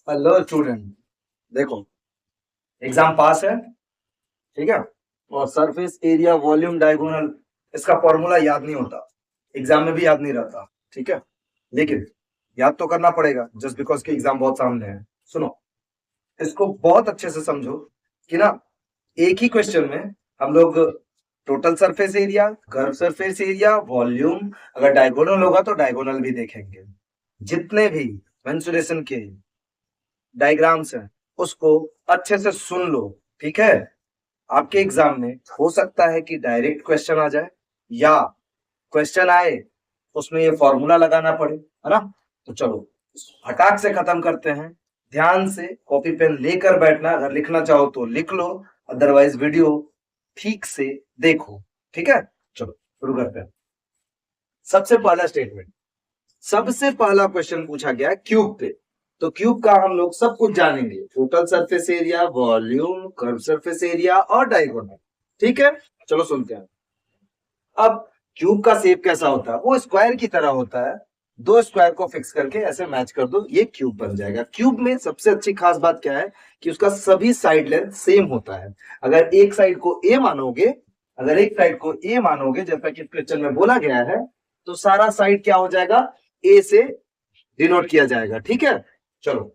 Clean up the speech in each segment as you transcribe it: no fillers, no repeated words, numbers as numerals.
Hello student, देखो exam पास है, ठीक है। और सरफेस एरिया वॉल्यूम डायगोनल इसका फॉर्मूला याद नहीं होता, एग्जाम में भी याद नहीं रहता, ठीक है। लेकिन याद तो करना पड़ेगा जस्ट बिकॉज कि एग्जाम बहुत सामने है। सुनो, इसको बहुत अच्छे से समझो कि ना, एक ही क्वेश्चन में हम लोग total surface area, curve surface area, volume, अगर डायगोनल होगा तो डायगोनल भी देखेंगे। जितने भी मेंसुरेशन के डायग्राम्स हैं उसको अच्छे से सुन लो, ठीक है। आपके एग्जाम में हो सकता है कि डायरेक्ट क्वेश्चन आ जाए, या क्वेश्चन आए उसमें ये फॉर्मूला लगाना पड़े, है ना। तो चलो फटाक से खत्म करते हैं। ध्यान से कॉपी पेन लेकर बैठना, अगर लिखना चाहो तो लिख लो, अदरवाइज वीडियो ठीक से देखो, ठीक है। चलो शुरू करते हैं। सबसे पहला स्टेटमेंट, सबसे पहला क्वेश्चन पूछा गया क्यूब पे। तो क्यूब का हम लोग सब कुछ जानेंगे, total surface area, volume, curve surface area और डायगोनल, ठीक है। चलो सुनते हैं। अब क्यूब का शेप कैसा होता है, वो स्क्वायर की तरह होता है। दो स्क्वायर को फिक्स करके ऐसे मैच कर दो, ये क्यूब बन जाएगा। क्यूब में सबसे अच्छी खास बात क्या है कि उसका सभी साइड लेंथ सेम होता है। अगर एक साइड को ए मानोगे, अगर एक साइड को ए मानोगे जैसा कि क्वेश्चन में बोला गया है, तो सारा साइड क्या हो जाएगा, ए से डिनोट किया जाएगा, ठीक है। चलो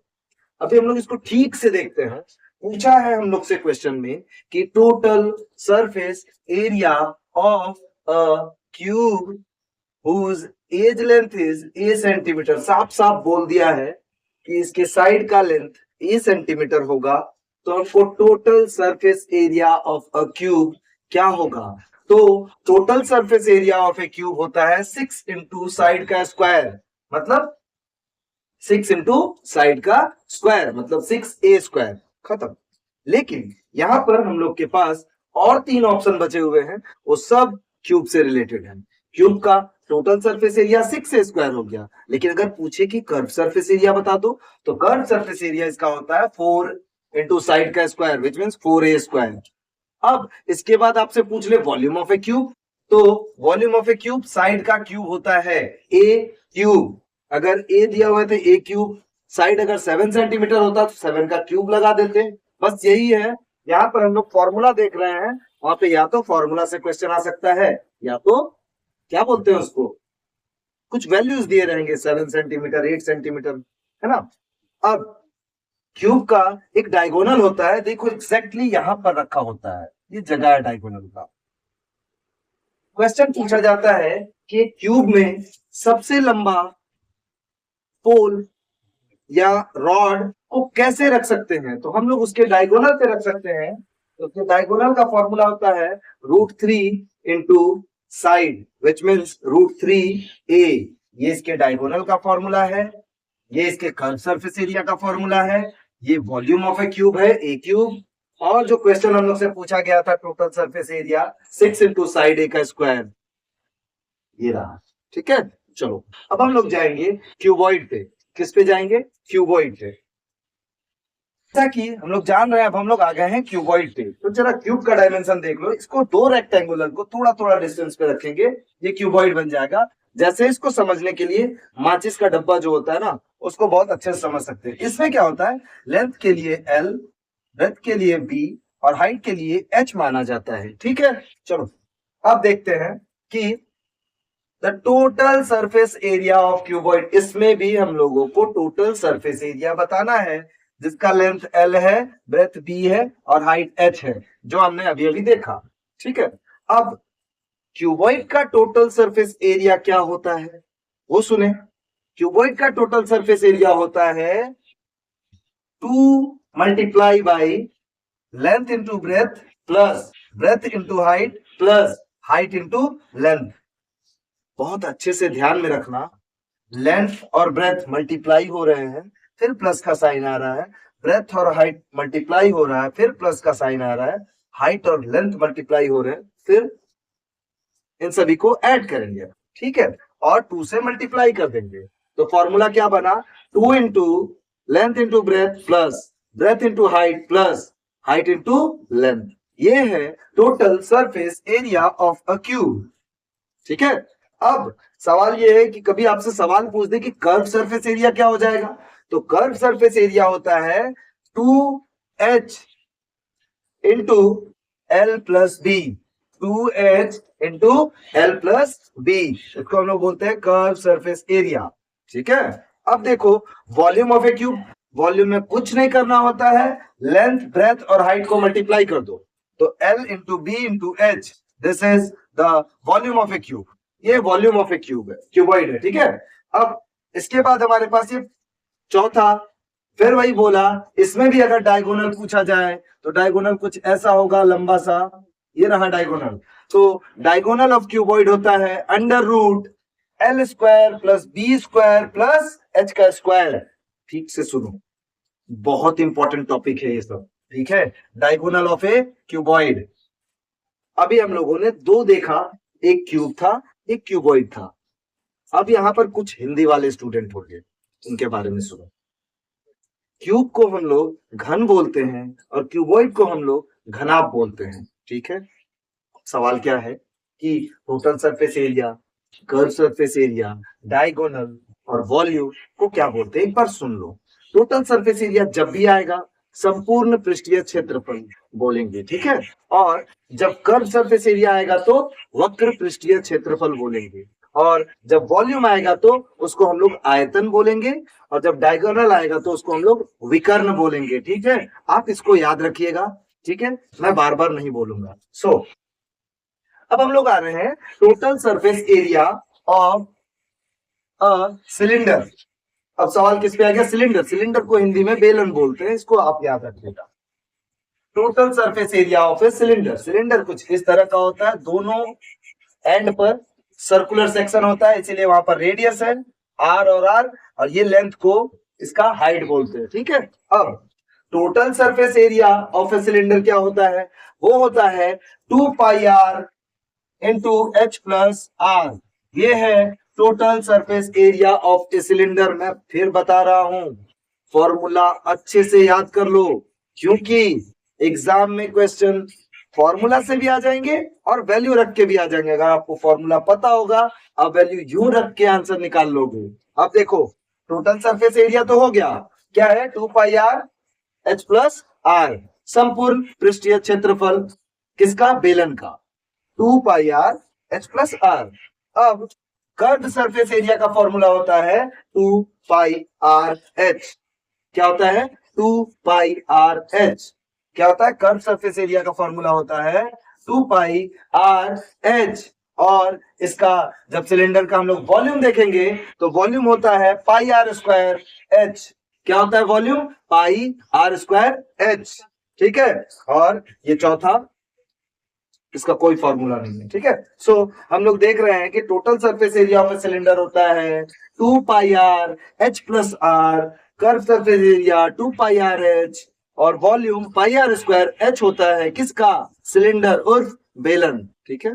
अभी हम लोग इसको ठीक से देखते हैं। पूछा है हम लोग से क्वेश्चन में कि total surface area of a cube whose edge length is a centimeter. साफ साफ बोल दिया है कि इसके साइड का लेंथ ए सेंटीमीटर होगा। तो हमको total surface area of a cube क्या होगा, तो total surface area of a cube होता है 6 इंटू साइड का स्क्वायर, मतलब 6 इंटू साइड का स्क्वायर, मतलब 6a², खत्म। लेकिन यहां पर हम लोग के पास और तीन ऑप्शन बचे हुए हैं, वो सब क्यूब से रिलेटेड है। क्यूब का टोटल सरफेस एरिया 6a² हो गया, लेकिन अगर पूछे कि कर्व सरफेस एरिया बता दो, तो कर्व सरफेस एरिया इसका होता है 4 इंटू साइड का स्क्वायर, विच मीन्स 4a²। अब इसके बाद आपसे पूछ ले वॉल्यूम ऑफ ए क्यूब, तो volume of a cube side का क्यूब होता है ए क्यूब। अगर ए दिया हुआ है तो ए क्यूब, साइड अगर 7 सेंटीमीटर होता तो 7 का क्यूब लगा देते। बस यही है। यहाँ पर हम लोग फॉर्मूला देख रहे हैं, वहां पे या तो फॉर्मूला से क्वेश्चन आ सकता है, या तो क्या बोलते हैं उसको, कुछ वैल्यूज दिए रहेंगे, 7 सेंटीमीटर, 8 सेंटीमीटर, है ना। अब क्यूब का एक डायगोनल होता है, देखो एग्जैक्टली यहां पर रखा होता है, ये जगह है डायगोनल का। क्वेश्चन पूछा जाता है कि क्यूब में सबसे लंबा पोल या रॉड को कैसे रख सकते हैं, तो हम लोग उसके डायगोनल पे रख सकते हैं। तो उसके डायगोनल का फॉर्मूला होता है √3 into side, which means √3a। ये इसके डायगोनल का फॉर्मूला है, ये इसके कर्व सरफेस एरिया का फॉर्मूला है, ये वॉल्यूम ऑफ ए क्यूब है ए क्यूब। और जो क्वेश्चन हम लोग से पूछा गया था total surface area 6 into side A का स्क्वायर, ये रहा, ठीक है। चलो अब हम लोग जाएंगे क्यूबॉइड पे। किस पे जाएंगे, क्यूबॉइड पे। जैसा कि हम लोग जान रहे हैं, अब हम लोग आ गए हैं क्यूबॉइड पे। तो जरा क्यूब का डायमेंशन देख लो, इसको दो रेक्टेंगुलर को थोड़ा थोड़ा डिस्टेंस पे रखेंगे, ये क्यूबॉइड बन जाएगा। जैसे इसको समझने के लिए माचिस का डब्बा जो होता है ना, उसको बहुत अच्छे से समझ सकते हैं। इसमें क्या होता है, लेंथ के लिए L, ब्रेथ के लिए B और हाइट के लिए H माना जाता है, ठीक है। चलो अब देखते हैं कि the total surface area of cuboid, इसमें भी हम लोगों को टोटल सरफेस एरिया बताना है, जिसका लेंथ L है, ब्रेथ B है और हाइट H है, जो हमने अभी अभी देखा, ठीक है। अब क्यूबॉइड का टोटल सरफेस एरिया क्या होता है, वो सुने। क्यूबॉइड का टोटल सरफेस एरिया होता है 2 multiply by length into breadth plus breadth into height plus height into length. बहुत अच्छे से ध्यान में रखना, लेंथ और ब्रेथ मल्टीप्लाई हो रहे हैं, फिर प्लस का साइन आ रहा है, ब्रेथ और हाइट मल्टीप्लाई हो रहा है, फिर प्लस का साइन आ रहा है, हाइट और लेंथ मल्टीप्लाई हो रहे हैं, फिर इन सभी को ऐड करेंगे, ठीक है, और 2 से मल्टीप्लाई कर देंगे। तो फॉर्मूला क्या बना, 2 into length into breadth plus breadth into height plus height into length. ये है total surface area of a cube. ठीक है, अब सवाल ये है कि कभी आपसे सवाल पूछ दे कि कर्व सरफेस एरिया क्या हो जाएगा, तो कर्व सरफेस एरिया होता है 2h into L plus B. 2h into L plus B, इसको हम लोग बोलते हैं कर्व सरफेस एरिया। ठीक है, अब देखो volume of a cube, volume में कुछ नहीं करना होता है, लेंथ ब्रेथ और हाइट को मल्टीप्लाई कर दो, तो L into B into H, this is the volume of a cube. ये वॉल्यूम ऑफ ए क्यूब है, क्यूबॉइड है। ठीक है, अब इसके बाद हमारे पास ये चौथा, फिर वही बोला, इसमें भी अगर डायगोनल पूछा जाए तो डायगोनल कुछ ऐसा होगा लंबा सा, ये रहा डायगोनल। तो डायगोनल ऑफ क्यूबॉइड होता है under root L square plus B square plus H का स्क्वायर। ठीक से सुनो, बहुत इंपॉर्टेंट टॉपिक है ये सब। ठीक है, डायगोनल ऑफ ए क्यूबॉइड। अभी हम लोगों ने दो देखा, एक क्यूब था एक क्यूबॉइड था। अब यहां पर कुछ हिंदी वाले स्टूडेंट होंगे, उनके बारे में सुनो। क्यूब को हम लोग घन बोलते हैं और क्यूबॉइड को हम लोग घनाभ बोलते हैं। ठीक है, सवाल क्या है कि total surface area, curve surface area, diagonal और वॉल्यूम को क्या बोलते हैं, एक बार सुन लो। टोटल सरफेस एरिया जब भी आएगा संपूर्ण पृष्ठीय क्षेत्रफल बोलेंगे। ठीक है, और जब कर्व सरफेस एरिया आएगा तो वक्र पृष्ठीय क्षेत्रफल बोलेंगे, और जब वॉल्यूम आएगा तो उसको हम लोग आयतन बोलेंगे, और जब डायगोनल आएगा तो उसको हम लोग विकर्ण बोलेंगे। ठीक है, आप इसको याद रखिएगा। ठीक है, मैं बार बार नहीं बोलूंगा। सो अब हम लोग आ रहे हैं total surface area of a cylinder. अब सवाल किस पे आ गया, सिलेंडर। सिलेंडर को हिंदी में बेलन बोलते हैं, इसको आप याद रखिएगा। Total surface area of a cylinder. Cylinder कुछ इस तरह का होता है, दोनों एंड पर सर्कुलर सेक्शन होता है, इसीलिए वहां पर रेडियस है आर और आर, और ये लेंथ को इसका हाइट बोलते हैं। ठीक है, अब total surface area of a cylinder क्या होता है, वो होता है 2 pi R into H plus R. ये है total surface area of a cylinder. मैं फिर बता रहा हूं, फॉर्मूला अच्छे से याद कर लो, क्योंकि एग्जाम में क्वेश्चन फॉर्मूला से भी आ जाएंगे और वैल्यू रख के भी आ जाएंगे। अगर आपको फॉर्मूला पता होगा, आप वैल्यू यूं रख के आंसर निकाल लोगे। अब देखो, टोटल सरफेस एरिया तो हो गया, क्या है 2 pi R H plus are, संपूर्ण पृष्ठीय क्षेत्रफल किसका, बेलन का, 2 pi R H plus R. अब कर्व्ड सरफेस एरिया का फॉर्मूला होता है 2 पाई आर एच। क्या होता है, 2 पाई आर एच। क्या होता है, कर्व सरफेस एरिया का फॉर्मूला होता है 2 पाई आर एच। और इसका जब सिलेंडर का हम लोग वॉल्यूम देखेंगे तो वॉल्यूम होता है पाई आर स्क्वायर एच। क्या होता है volume, pi R square H. ठीक है, और ये चौथा, इसका कोई फॉर्मूला नहीं है। ठीक है, सो हम लोग देख रहे हैं कि total surface area of a cylinder होता है 2 pi R H plus R, curve surface area 2 pi R H, और volume pi R square H होता है किसका, सिलेंडर उर्फ बेलन। ठीक है,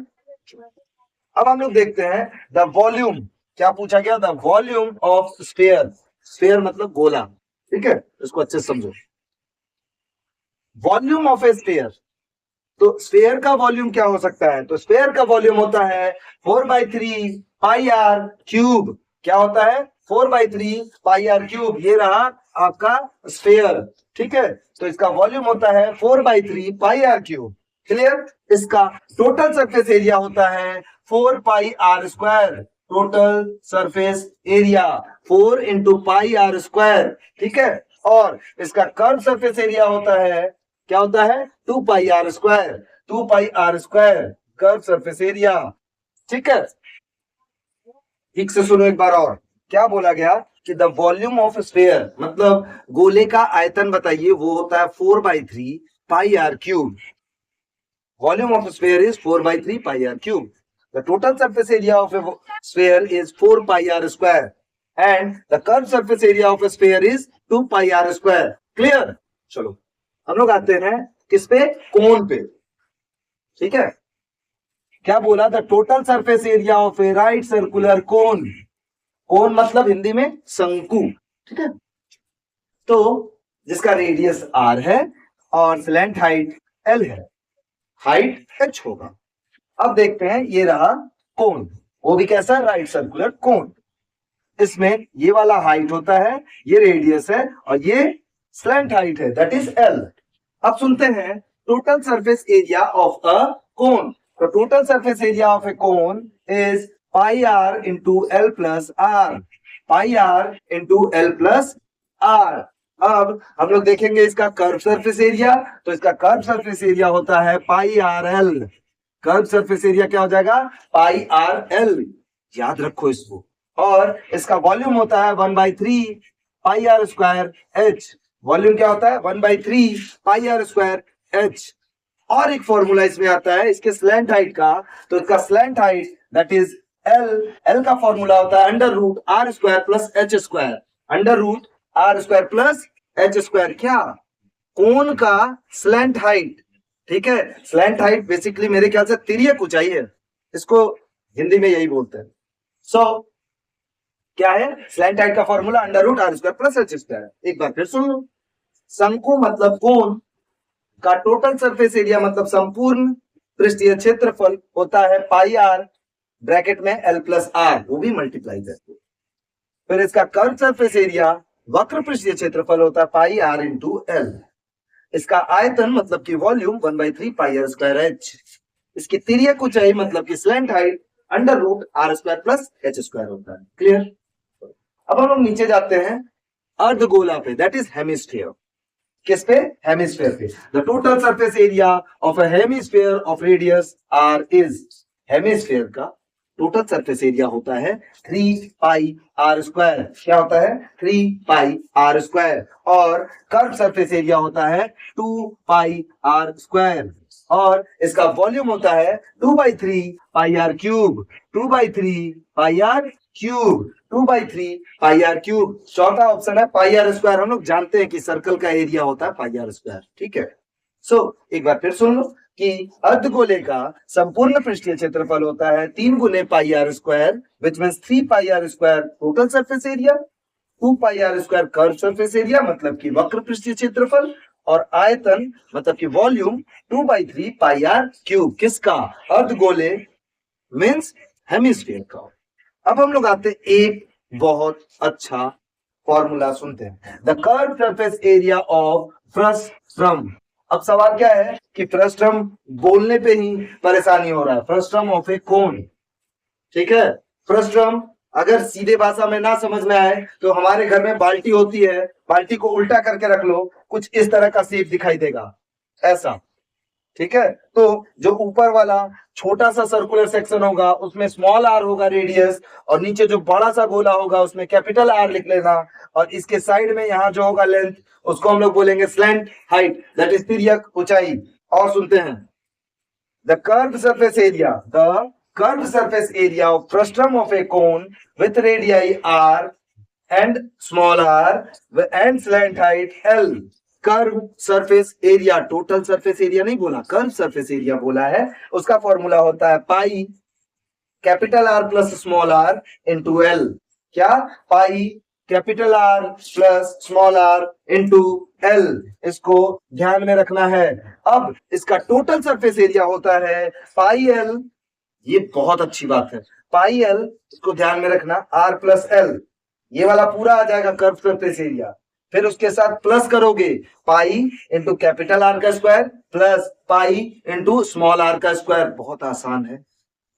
अब हम लोग देखते हैं द वॉल्यूम। क्या पूछा गया, the volume of sphere. Sphere मतलब गोला। ठीक है, इसको अच्छे से समझो। वॉल्यूम ऑफ ए स्फीयर, तो स्फीयर का वॉल्यूम क्या हो सकता है, तो स्फीयर का वॉल्यूम होता है 4/3 पाई आर क्यूब। क्या होता है, 4/3 पाई आर क्यूब। ये रहा आपका स्फीयर। ठीक है, तो इसका वॉल्यूम होता है 4/3 पाई आर क्यूब। क्लियर, इसका टोटल सरफेस एरिया होता है 4 pi R square. Total surface area 4 into pi R square. ठीक है, और इसका कर्व सरफेस एरिया होता है, क्या होता है, 2 pi R square. 2 pi R square curve surface area. ठीक है, ठीक से सुनो एक बार और, क्या बोला गया कि द वॉल्यूम ऑफ स्फीयर, मतलब गोले का आयतन बताइए, वो होता है 4/3 pi R cube. Volume of sphere is 4/3 pi R cube. The total surface area of a sphere is 4 pi R square, and the curve surface area of a sphere is 2 pi R square. Clear, चलो हम लोग आते हैं किस पे, कोन पे। ठीक है, क्या बोला, the total surface area of a right circular cone. Cone मतलब हिंदी में शंकु। ठीक है, तो जिसका रेडियस आर है और स्लैंट हाइट एल है। हाइट h होगा। अब देखते हैं, ये रहा कोन, वो भी कैसा, राइट सर्कुलर कोन। इसमें ये वाला हाइट होता है, ये रेडियस है, और ये स्लैंट हाइट है, दैट इज l। अब सुनते हैं total surface area of a cone. तो total surface area of a cone is pi R into L plus R, pi R into L plus R. अब हम लोग देखेंगे इसका कर्व सरफेस एरिया, तो इसका कर्व सरफेस एरिया होता है pi R L. Curve surface area क्या हो जाएगा, पाई आर एल, याद रखो इसको। और इसका वॉल्यूम होता है 1/3 pi R square H. Volume क्या होता है, 1/3 पाई आर स्क्वायर एच। और एक फॉर्मूला इसमें आता है इसके स्लैंट हाइट का, तो इसका slant height that is L. L का फॉर्मूला होता है under root R square plus H square, under root R square plus H square. क्या, कोन का स्लैंट हाइट, ठीक है। स्लैंट हाइट बेसिकली मेरे ख्याल से तिर्यक ऊंचाई है, इसको हिंदी में यही बोलते हैं। सो क्या है, स्लैंट हाइट का formula under root R square plus H square. एक बार फिर सुन लो, शंकु मतलब कोन का टोटल सरफेस एरिया मतलब संपूर्ण पृष्ठीय क्षेत्रफल होता है पाई आर ब्रैकेट में एल प्लस आर, वो भी मल्टीप्लाई करके। फिर इसका कर्व सरफेस एरिया वक्र पृष्ठीय क्षेत्रफल होता है पाई आर इंटू एल। इसका आयतन मतलब कि volume 1/3 pi R square H. इसकी तिर्यक ऊंचाई मतलब कि slant height under root R square plus H square होता है। क्लियर। अब हम लोग नीचे जाते हैं अर्धगोला पे, दैट इज हेमिस्फीयर। किस पे, हेमिस्फीयर पे। The total surface area of a hemisphere of radius R is, hemisphere का टोटल सरफेस एरिया होता है 3 पाई आर स्क्वायर। क्या होता है, 3 पाई आर स्क्वायर। और कर्व सरफेस एरिया होता है 2 पाई आर स्क्वायर। और इसका वॉल्यूम होता है 2/3 pi R cube, 2/3 pi R cube, 2/3 pi R cube. चौथा ऑप्शन है पाई आर स्क्वायर। हम लोग जानते हैं कि सर्कल का एरिया होता है पाई आर स्क्वायर, ठीक है। एक बार फिर सुन लो कि अर्धगोले का संपूर्ण पृष्ठीय क्षेत्रफल होता है 3 गुने pi R square, which means 3 pi R square total surface area, 2 pi R square curve surface area मतलब कि वक्र पृष्ठीय क्षेत्रफल, और आयतन मतलब कि वॉल्यूम 2/3 पाई आर क्यूब। किसका, अर्धगोले मींस हेमिस्फीयर का। अब हम लोग आते हैं एक बहुत अच्छा फॉर्मूला सुनते हैं, the curve surface area of frustum. अब सवाल क्या है कि फ्रस्ट्रम बोलने पे ही परेशानी हो रहा है, फ्रस्ट्रम ऑफ ए कोन, ठीक है। फ्रस्ट्रम अगर सीधे भाषा में ना समझ में आए तो हमारे घर में बाल्टी होती है, बाल्टी को उल्टा करके रख लो, कुछ इस तरह का शेप दिखाई देगा, ऐसा, ठीक है। तो जो ऊपर वाला छोटा सा सर्कुलर सेक्शन होगा उसमें स्मॉल आर होगा रेडियस, और नीचे जो बड़ा सा गोला होगा उसमें कैपिटल आर लिख लेना, और इसके साइड में यहाँ जो होगा लेंथ उसको हम लोग बोलेंगे स्लैंट हाइट, दैट इज तिर्यक ऊंचाई। और सुनते हैं, the curve surface area, the curve surface area of frustum of a cone with radii R and small R and slant height L. Curve surface area, total surface area नहीं बोला, curve surface area बोला है। उसका formula होता है pi capital R plus small R into L. क्या, pi capital R plus small R into L, इसको ध्यान में रखना है। अब इसका टोटल सरफेस एरिया होता है पाई एल, ये बहुत अच्छी बात है, पाई एल, इसको ध्यान में रखना, आर प्लस एल, ये वाला पूरा आ जाएगा कर्व सरफेस एरिया। फिर उसके साथ प्लस करोगे पाई इंटू कैपिटल आर का square plus pi into small R का स्क्वायर। बहुत आसान है,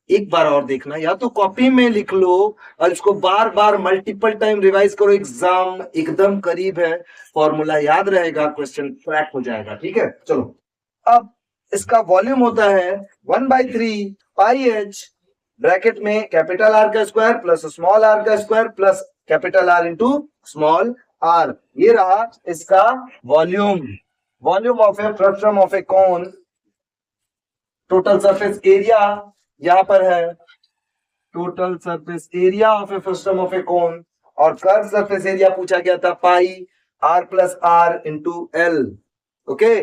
एक बार और देखना, या तो कॉपी में लिख लो और इसको बार बार मल्टीपल टाइम रिवाइज करो, एग्जाम एकदम करीब है, फॉर्मूला याद रहेगा, क्वेश्चन क्रैक हो जाएगा, ठीक है। चलो, अब इसका वॉल्यूम होता है 1/3 पाई एच ब्रैकेट में कैपिटल आर का स्क्वायर प्लस स्मॉल आर का square plus capital R into small R. ये रहा इसका volume, volume of a frustum of a cone. Total surface area यहां पर है, total surface area of a frustum of a cone, और curve surface area पूछा गया था pi R plus R into L. Okay,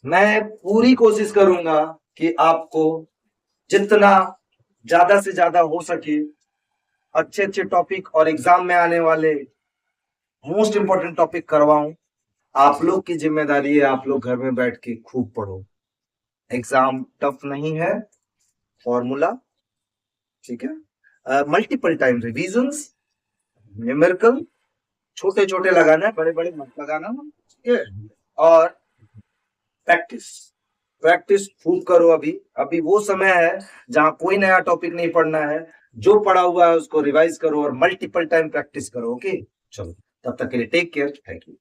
मैं पूरी कोशिश करूंगा कि आपको जितना ज्यादा से ज्यादा हो सके अच्छे अच्छे टॉपिक और एग्जाम में आने वाले मोस्ट इंपॉर्टेंट टॉपिक करवाऊं। आप लोग की जिम्मेदारी है, आप लोग घर में बैठ के खूब पढ़ो, एग्जाम टफ नहीं है, फॉर्मूला, ठीक है, मल्टीपल टाइम रिविजन्स, न्यूमेरिकल, छोटे छोटे लगाना है, बड़े बड़े मत लगाना, ठीक है, और प्रैक्टिस, प्रैक्टिस खूब करो। अभी वो समय है जहां कोई नया टॉपिक नहीं पढ़ना है, जो पढ़ा हुआ है उसको रिवाइज करो और मल्टीपल टाइम प्रैक्टिस करो। ओके, चलो तब तक के लिए टेक केयर, थैंक यू।